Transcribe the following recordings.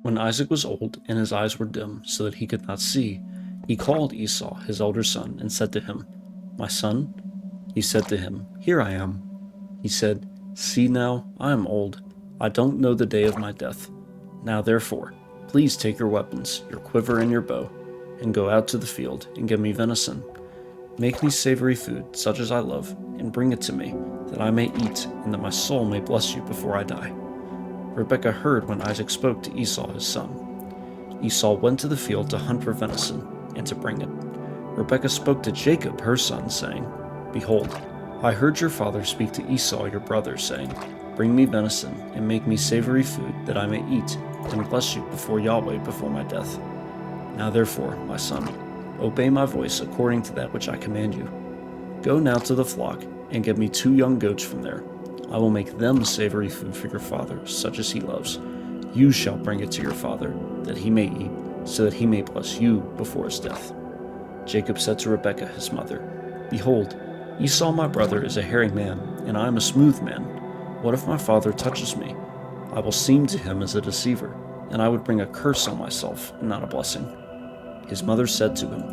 When Isaac was old and his eyes were dim so that he could not see, he called Esau, his elder son, and said to him, "My son?" He said to him, "Here I am." He said, "See now, I am old. I don't know the day of my death. Now therefore, please take your weapons, your quiver and your bow, and go out to the field and give me venison. Make me savory food, such as I love, and bring it to me, that I may eat, and that my soul may bless you before I die." Rebekah heard when Isaac spoke to Esau his son. Esau went to the field to hunt for venison, and to bring it. Rebekah spoke to Jacob her son, saying, "Behold, I heard your father speak to Esau your brother, saying, Bring me venison, and make me savory food, that I may eat, and bless you before Yahweh before my death. Now therefore, my son, obey my voice according to that which I command you. Go now to the flock, and get me 2 young goats from there. I will make them savory food for your father, such as he loves. You shall bring it to your father, that he may eat, so that he may bless you before his death." Jacob said to Rebekah his mother, "Behold, Esau my brother is a hairy man, and I am a smooth man. What if my father touches me? I will seem to him as a deceiver, and I would bring a curse on myself, and not a blessing." His mother said to him,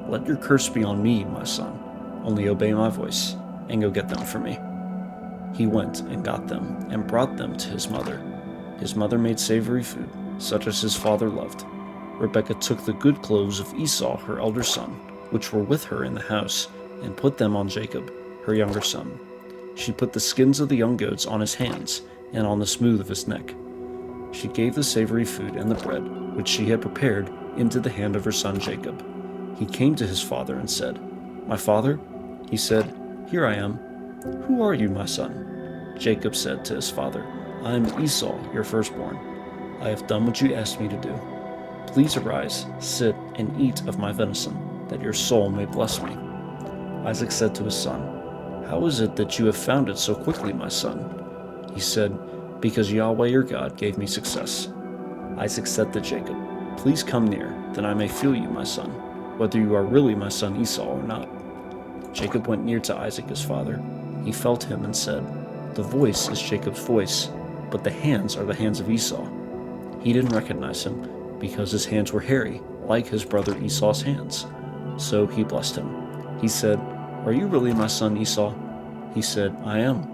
"Let your curse be on me, my son. Only obey my voice, and go get them for me." He went and got them, and brought them to his mother. His mother made savory food, such as his father loved. Rebekah took the good clothes of Esau her elder son, which were with her in the house, and put them on Jacob, her younger son. She put the skins of the young goats on his hands, and on the smooth of his neck. She gave the savory food and the bread, which she had prepared, into the hand of her son Jacob. He came to his father and said, "My father?" He said, "Here I am." "Who are you, my son?" Jacob said to his father, "I am Esau, your firstborn. I have done what you asked me to do. Please arise, sit, and eat of my venison, that your soul may bless me." Isaac said to his son, "How is it that you have found it so quickly, my son?" He said, "Because Yahweh your God gave me success." Isaac said to Jacob, "Please come near, that I may feel you, my son, whether you are really my son Esau or not." Jacob went near to Isaac his father. He felt him and said, "The voice is Jacob's voice, but the hands are the hands of Esau." He didn't recognize him, because his hands were hairy, like his brother Esau's hands. So he blessed him. He said, "Are you really my son Esau?" He said, "I am."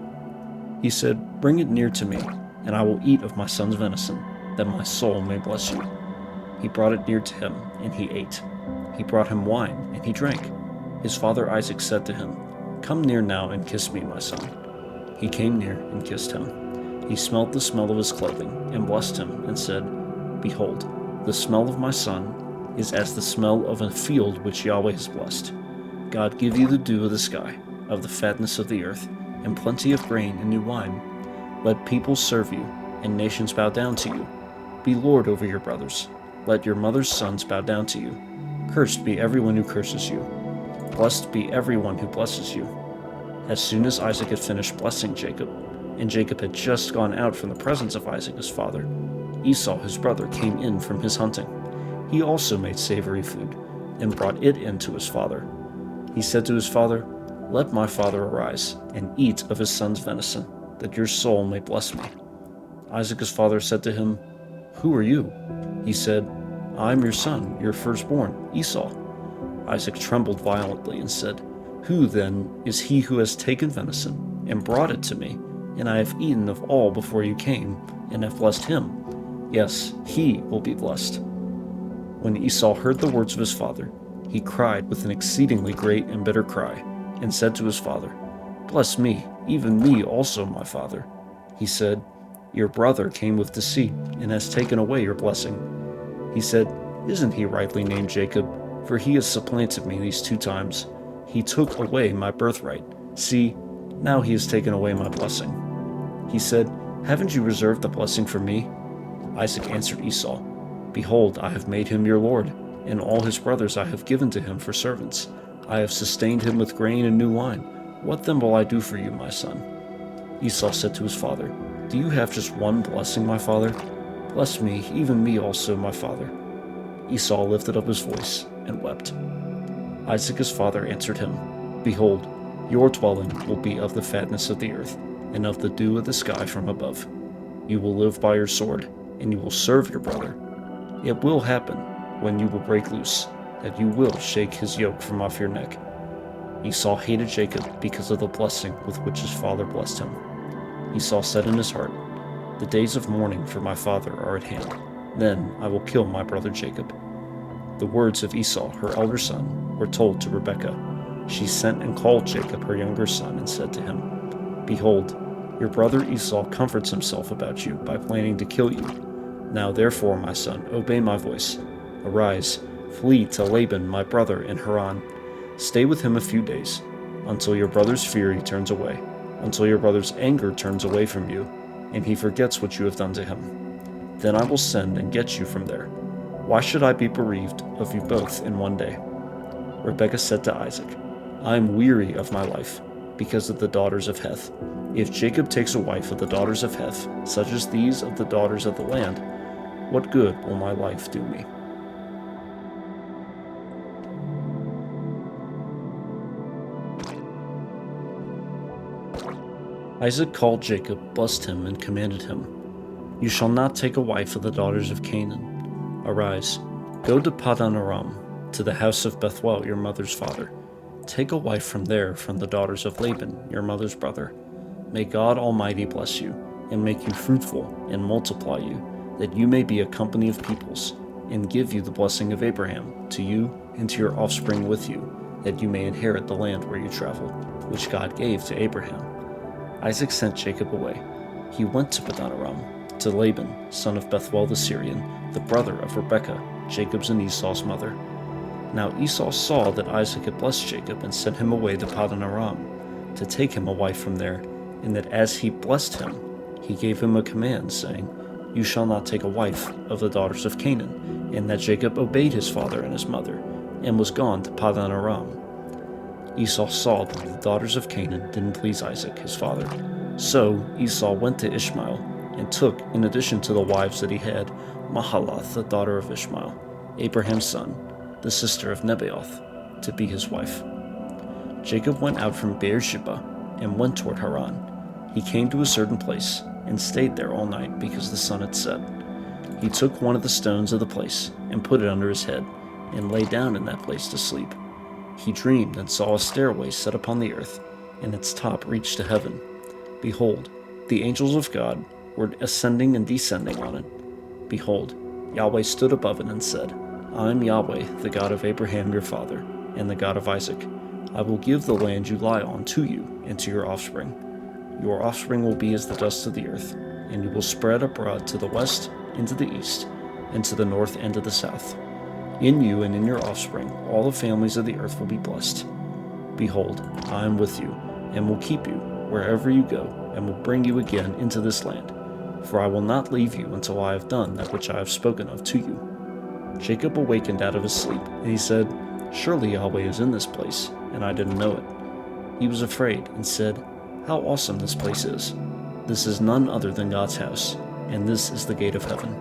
He said, "Bring it near to me, and I will eat of my son's venison, that my soul may bless you." He brought it near to him, and he ate. He brought him wine, and he drank. His father Isaac said to him, "Come near now and kiss me, my son." He came near and kissed him. He smelled the smell of his clothing, and blessed him, and said, "Behold, the smell of my son is as the smell of a field which Yahweh has blessed. God give you the dew of the sky, of the fatness of the earth, and plenty of grain and new wine. Let peoples serve you, and nations bow down to you. Be lord over your brothers. Let your mother's sons bow down to you. Cursed be everyone who curses you. Blessed be everyone who blesses you." As soon as Isaac had finished blessing Jacob, and Jacob had just gone out from the presence of Isaac his father, Esau his brother came in from his hunting. He also made savory food, and brought it in to his father. He said to his father, "Let my father arise, and eat of his son's venison, that your soul may bless me." Isaac his father said to him, "Who are you?" He said, "I am your son, your firstborn, Esau." Isaac trembled violently and said, "Who, then, is he who has taken venison, and brought it to me, and I have eaten of all before you came, and have blessed him? Yes, he will be blessed." When Esau heard the words of his father, he cried with an exceedingly great and bitter cry, and said to his father, "Bless me, even me also, my father." He said, "Your brother came with deceit, and has taken away your blessing." He said, "Isn't he rightly named Jacob? For he has supplanted me these 2 times. He took away my birthright. See, now he has taken away my blessing." He said, "Haven't you reserved the blessing for me?" Isaac answered Esau, "Behold, I have made him your lord, and all his brothers I have given to him for servants. I have sustained him with grain and new wine. What then will I do for you, my son?" Esau said to his father, "Do you have just one blessing, my father? Bless me, even me also, my father." Esau lifted up his voice and wept. Isaac his father answered him, "Behold, your dwelling will be of the fatness of the earth, and of the dew of the sky from above. You will live by your sword, and you will serve your brother, It will happen when you will break loose, that you will shake his yoke from off your neck." Esau hated Jacob because of the blessing with which his father blessed him. Esau said in his heart, "The days of mourning for my father are at hand. Then I will kill my brother Jacob." The words of Esau, her elder son, were told to Rebekah. She sent and called Jacob, her younger son, and said to him, "Behold, your brother Esau comforts himself about you by planning to kill you. Now therefore, my son, obey my voice. Arise, flee to Laban my brother in Haran. Stay with him a few days, until your brother's fury turns away, until your brother's anger turns away from you, and he forgets what you have done to him. Then I will send and get you from there. Why should I be bereaved of you both in one day?" Rebekah said to Isaac, "I am weary of my life, because of the daughters of Heth. If Jacob takes a wife of the daughters of Heth, such as these of the daughters of the land, what good will my life do me?" Isaac called Jacob, blessed him, and commanded him, "You shall not take a wife of the daughters of Canaan. Arise, go to Paddan Aram, to the house of Bethuel your mother's father. Take a wife from there from the daughters of Laban your mother's brother. May God Almighty bless you, and make you fruitful, and multiply you, that you may be a company of peoples, and give you the blessing of Abraham, to you and to your offspring with you, that you may inherit the land where you travel, which God gave to Abraham." Isaac sent Jacob away. He went to Paddan Aram, to Laban, son of Bethuel the Syrian, the brother of Rebekah, Jacob's and Esau's mother. Now Esau saw that Isaac had blessed Jacob and sent him away to Paddan Aram, to take him a wife from there, and that as he blessed him, he gave him a command, saying, "You shall not take a wife of the daughters of Canaan," and that Jacob obeyed his father and his mother, and was gone to Paddan Aram. Esau saw that the daughters of Canaan didn't please Isaac, his father. So Esau went to Ishmael, and took, in addition to the wives that he had, Mahalath, the daughter of Ishmael, Abraham's son, the sister of Nebaioth, to be his wife. Jacob went out from Beersheba, and went toward Haran. He came to a certain place, and stayed there all night, because the sun had set. He took one of the stones of the place, and put it under his head, and lay down in that place to sleep. He dreamed and saw a stairway set upon the earth, and its top reached to heaven. Behold, the angels of God were ascending and descending on it. Behold, Yahweh stood above it and said, "I am Yahweh, the God of Abraham your father, and the God of Isaac. I will give the land you lie on to you and to your offspring. Your offspring will be as the dust of the earth, and you will spread abroad to the west and to the east, and to the north and to the south. In you and in your offspring all the families of the earth will be blessed. Behold, I am with you, and will keep you wherever you go, and will bring you again into this land. For I will not leave you until I have done that which I have spoken of to you." Jacob awakened out of his sleep, and he said, "Surely Yahweh is in this place, and I didn't know it." He was afraid, and said, "How awesome this place is! This is none other than God's house, and this is the gate of heaven."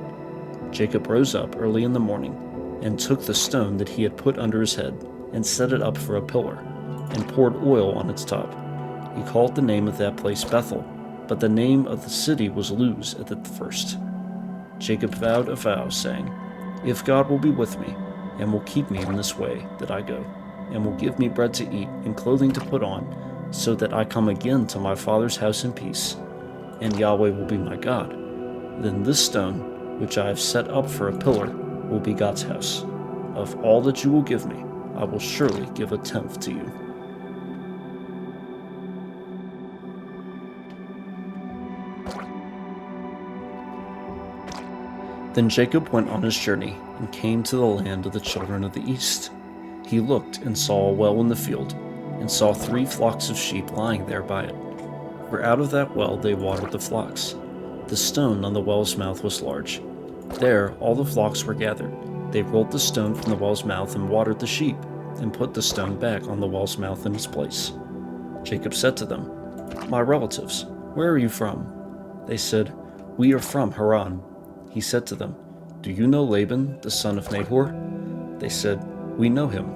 Jacob rose up early in the morning, and took the stone that he had put under his head, and set it up for a pillar, and poured oil on its top. He called the name of that place Bethel, but the name of the city was Luz at the first. Jacob vowed a vow, saying, "If God will be with me, and will keep me in this way that I go, and will give me bread to eat and clothing to put on, so that I come again to my father's house in peace, and Yahweh will be my God, then this stone, which I have set up for a pillar, will be God's house. Of all that you will give me, I will surely give a tenth to you." Then Jacob went on his journey, and came to the land of the children of the east. He looked and saw a well in the field, and saw 3 flocks of sheep lying there by it. For out of that well they watered the flocks. The stone on the well's mouth was large. There all the flocks were gathered. They rolled the stone from the well's mouth and watered the sheep, and put the stone back on the well's mouth in its place. Jacob said to them, "My relatives, where are you from?" They said, "We are from Haran." He said to them, "Do you know Laban, the son of Nahor?" They said, "We know him."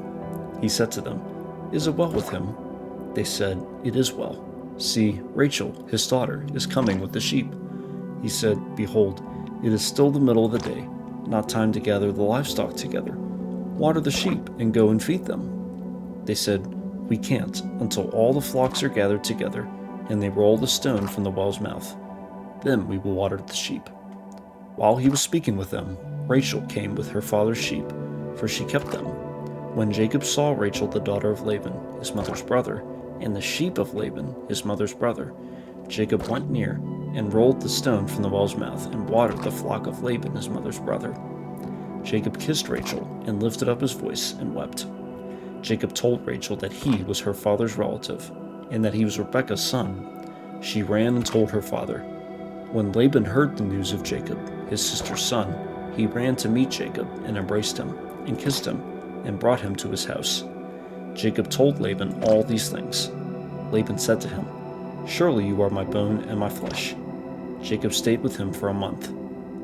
He said to them, "Is it well with him?" They said, "It is well. See, Rachel, his daughter, is coming with the sheep." He said, "Behold, it is still the middle of the day. not time to gather the livestock together? Water the sheep and go and feed them." They said, "We can't until all the flocks are gathered together and they roll the stone from the well's mouth. Then we will water the sheep." While he was speaking with them, Rachel came with her father's sheep, for she kept them. When Jacob saw Rachel the daughter of Laban, his mother's brother, and the sheep of Laban, his mother's brother, Jacob went near and rolled the stone from the well's mouth and watered the flock of Laban, his mother's brother. Jacob kissed Rachel and lifted up his voice and wept. Jacob told Rachel that he was her father's relative and that he was Rebekah's son. She ran and told her father. When Laban heard the news of Jacob, his sister's son, he ran to meet Jacob and embraced him and kissed him and brought him to his house. Jacob told Laban all these things. Laban said to him, "Surely you are my bone and my flesh." Jacob stayed with him for a month.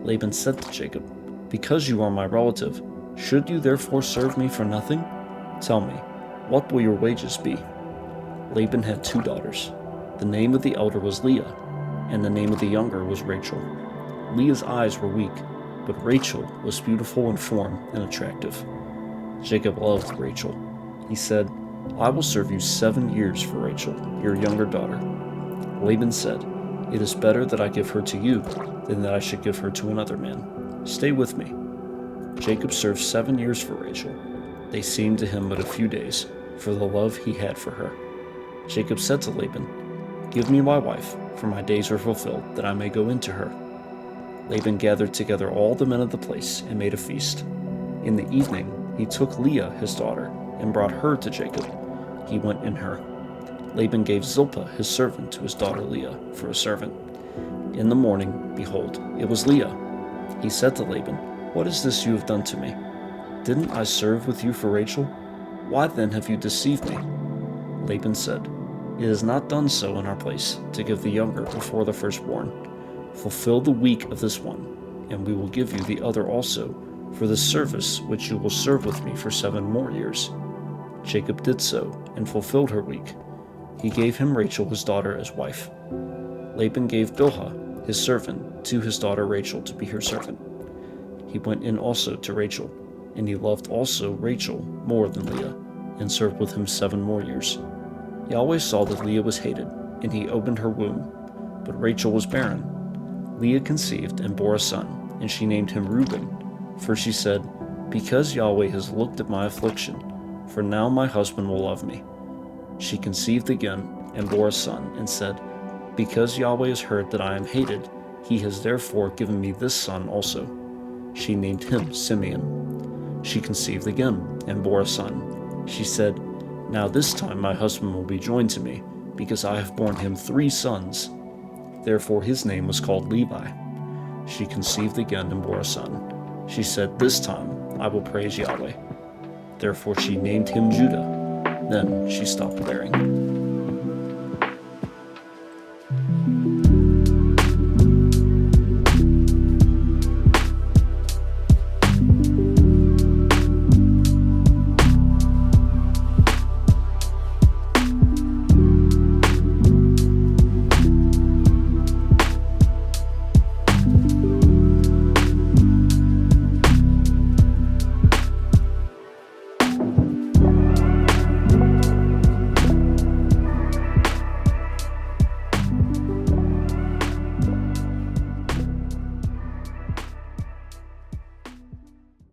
Laban said to Jacob, "Because you are my relative, should you therefore serve me for nothing? Tell me, what will your wages be?" Laban had 2 daughters. The name of the elder was Leah, and the name of the younger was Rachel. Leah's eyes were weak, but Rachel was beautiful in form and attractive. Jacob loved Rachel. He said, "I will serve you 7 years for Rachel, your younger daughter." Laban said, "It is better that I give her to you than that I should give her to another man. Stay with me." Jacob served 7 years for Rachel. They seemed to him but a few days, for the love he had for her. Jacob said to Laban, "Give me my wife, for my days are fulfilled, that I may go into her." Laban gathered together all the men of the place and made a feast. In the evening he took Leah his daughter and brought her to Jacob. He went in her. Laban gave Zilpah his servant to his daughter Leah for a servant. In the morning, behold, it was Leah. He said to Laban, "What is this you have done to me? Didn't I serve with you for Rachel? Why then have you deceived me?" Laban said, "It is not done so in our place, to give the younger before the firstborn. Fulfill the week of this one, and we will give you the other also, for the service which you will serve with me for 7 more years." Jacob did so, and fulfilled her week. He gave him Rachel his daughter as wife. Laban gave Bilhah his servant to his daughter Rachel to be her servant. He went in also to Rachel, and he loved also Rachel more than Leah, and served with him 7 more years. Yahweh saw that Leah was hated, and he opened her womb, but Rachel was barren. Leah conceived and bore a son, and she named him Reuben, for she said, "Because Yahweh has looked at my affliction, for now my husband will love me." She conceived again and bore a son, and said, "Because Yahweh has heard that I am hated, he has therefore given me this son also." She named him Simeon. She conceived again and bore a son. She said, "Now this time my husband will be joined to me, because I have borne him 3 sons. Therefore his name was called Levi. She conceived again and bore a son. She said, "This time I will praise Yahweh." Therefore she named him Judah. Then she stopped bearing.